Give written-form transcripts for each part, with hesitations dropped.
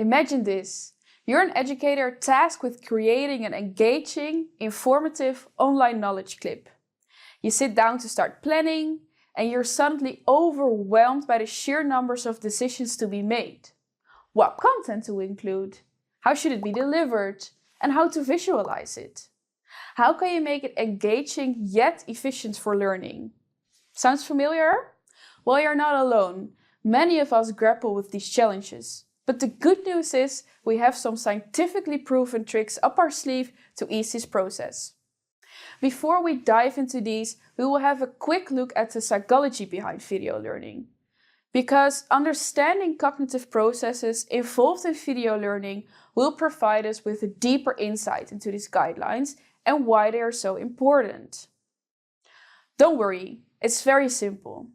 Imagine this. You're an educator tasked with creating an engaging, informative online knowledge clip. You sit down to start planning, and you're suddenly overwhelmed by the sheer numbers of decisions to be made. What content to include? How should it be delivered? And how to visualize it? How can you make it engaging yet efficient for learning? Sounds familiar? Well, you're not alone. Many of us grapple with these challenges. But the good news is we have some scientifically proven tricks up our sleeve to ease this process. Before we dive into these, we will have a quick look at the psychology behind video learning. Because understanding cognitive processes involved in video learning will provide us with a deeper insight into these guidelines and why they are so important. Don't worry, it's very simple.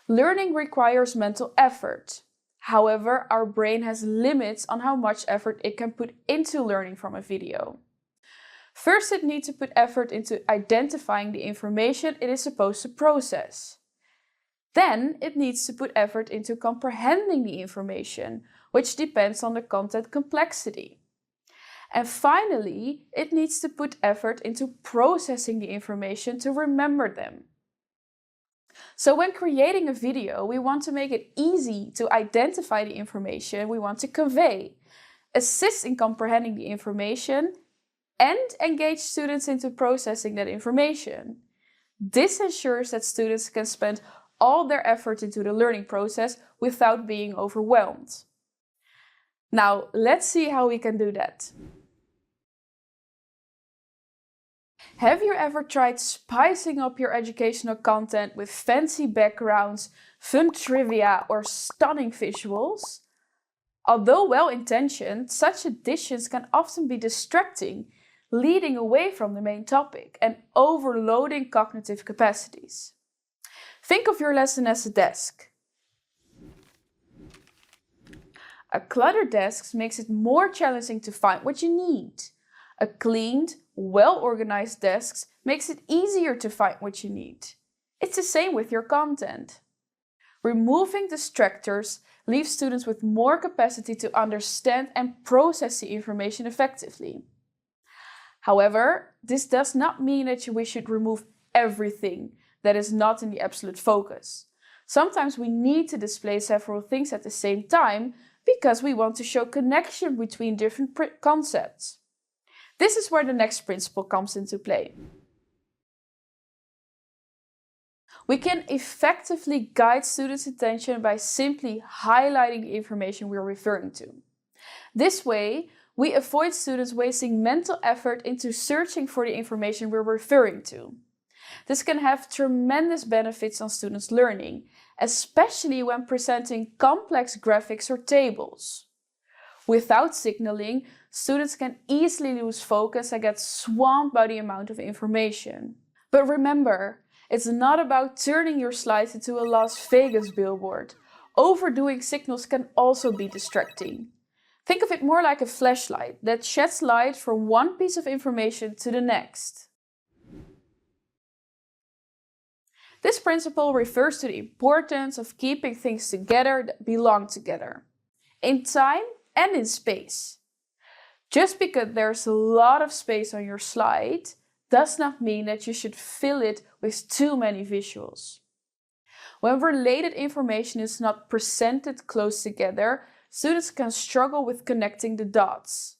Learning requires mental effort. However, our brain has limits on how much effort it can put into learning from a video. First, it needs to put effort into identifying the information it is supposed to process. Then, it needs to put effort into comprehending the information, which depends on the content complexity. And finally, it needs to put effort into processing the information to remember them. So when creating a video, we want to make it easy to identify the information we want to convey, assist in comprehending the information, and engage students into processing that information. This ensures that students can spend all their effort into the learning process without being overwhelmed. Now, let's see how we can do that. Have you ever tried spicing up your educational content with fancy backgrounds, fun trivia, or stunning visuals? Although well-intentioned, such additions can often be distracting, leading away from the main topic and overloading cognitive capacities. Think of your lesson as a desk. A cluttered desk makes it more challenging to find what you need. A cleaned, well-organized desk makes it easier to find what you need. It's the same with your content. Removing distractors leaves students with more capacity to understand and process the information effectively. However, this does not mean that we should remove everything that is not in the absolute focus. Sometimes we need to display several things at the same time because we want to show connection between different concepts. This is where the next principle comes into play. We can effectively guide students' attention by simply highlighting the information we're referring to. This way, we avoid students wasting mental effort into searching for the information we're referring to. This can have tremendous benefits on students' learning, especially when presenting complex graphics or tables. Without signaling, students can easily lose focus and get swamped by the amount of information. But remember, it's not about turning your slides into a Las Vegas billboard. Overdoing signals can also be distracting. Think of it more like a flashlight that sheds light from one piece of information to the next. This principle refers to the importance of keeping things together that belong together, in time and in space. Just because there's a lot of space on your slide does not mean that you should fill it with too many visuals. When related information is not presented close together, students can struggle with connecting the dots.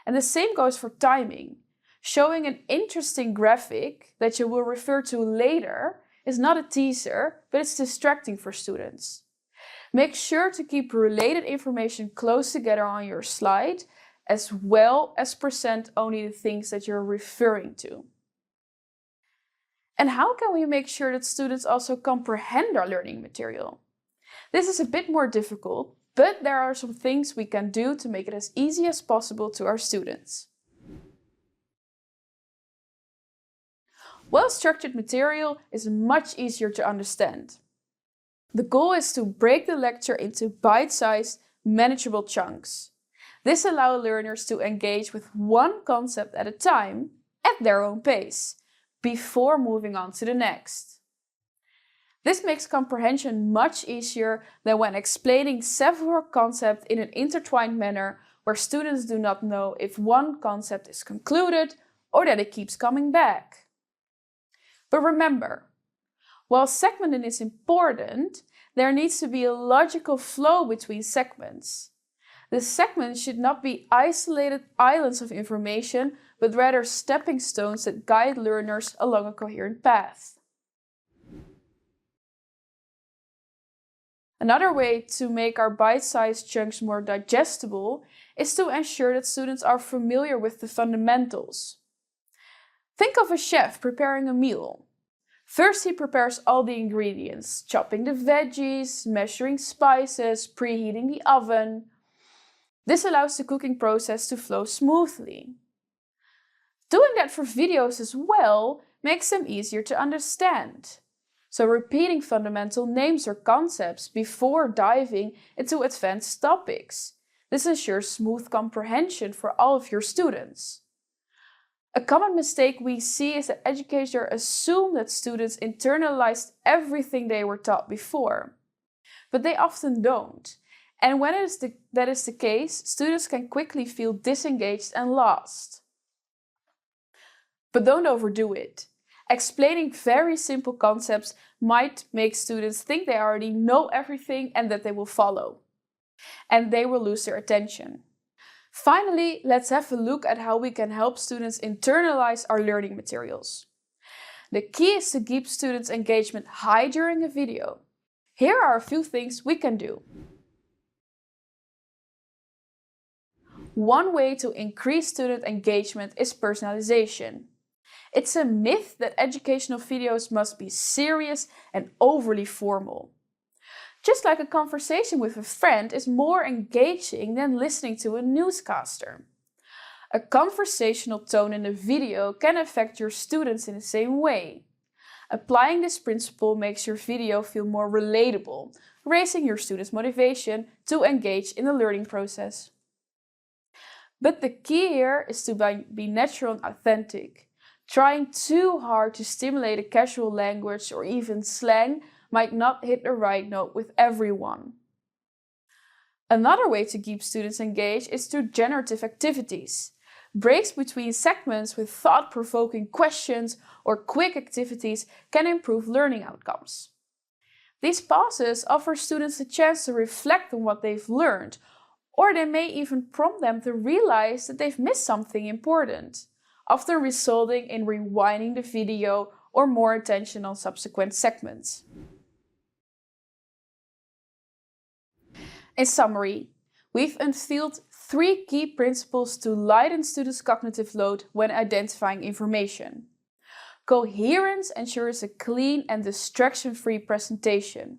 And the same goes for timing. Showing an interesting graphic that you will refer to later is not a teaser, but it's distracting for students. Make sure to keep related information close together on your slide, as well as present only the things that you're referring to. And how can we make sure that students also comprehend our learning material? This is a bit more difficult, but there are some things we can do to make it as easy as possible to our students. Well-structured material is much easier to understand. The goal is to break the lecture into bite-sized, manageable chunks. This allows learners to engage with one concept at a time, at their own pace, before moving on to the next. This makes comprehension much easier than when explaining several concepts in an intertwined manner where students do not know if one concept is concluded or that it keeps coming back. But remember, while segmenting is important, there needs to be a logical flow between segments. The segments should not be isolated islands of information, but rather stepping stones that guide learners along a coherent path. Another way to make our bite-sized chunks more digestible is to ensure that students are familiar with the fundamentals. Think of a chef preparing a meal. First, he prepares all the ingredients, chopping the veggies, measuring spices, preheating the oven. This allows the cooking process to flow smoothly. Doing that for videos as well makes them easier to understand. So repeating fundamental names or concepts before diving into advanced topics. This ensures smooth comprehension for all of your students. A common mistake we see is that educators assume that students internalized everything they were taught before. But they often don't. And when that is the case, students can quickly feel disengaged and lost. But don't overdo it. Explaining very simple concepts might make students think they already know everything and that they will follow. And they will lose their attention. Finally, let's have a look at how we can help students internalize our learning materials. The key is to keep students' engagement high during a video. Here are a few things we can do. One way to increase student engagement is personalization. It's a myth that educational videos must be serious and overly formal. Just like a conversation with a friend is more engaging than listening to a newscaster. A conversational tone in a video can affect your students in the same way. Applying this principle makes your video feel more relatable, raising your students' motivation to engage in the learning process. But the key here is to be natural and authentic. Trying too hard to stimulate a casual language or even slang might not hit the right note with everyone. Another way to keep students engaged is through generative activities. Breaks between segments with thought-provoking questions or quick activities can improve learning outcomes. These pauses offer students a chance to reflect on what they've learned, or they may even prompt them to realize that they've missed something important, often resulting in rewinding the video or more attention on subsequent segments. In summary, we've unveiled 3 key principles to lighten students' cognitive load when identifying information. Coherence ensures a clean and distraction-free presentation.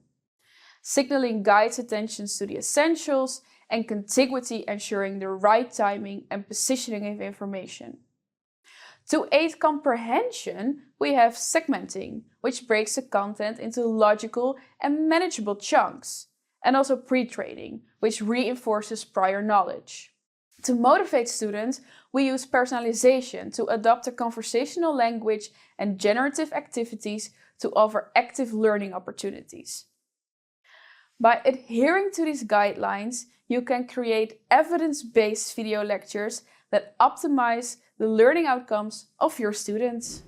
Signaling guides attention to the essentials, and contiguity ensuring the right timing and positioning of information. To aid comprehension, we have segmenting, which breaks the content into logical and manageable chunks, and also pre-training, which reinforces prior knowledge. To motivate students, we use personalization to adopt a conversational language and generative activities to offer active learning opportunities. By adhering to these guidelines, you can create evidence-based video lectures that optimize the learning outcomes of your students.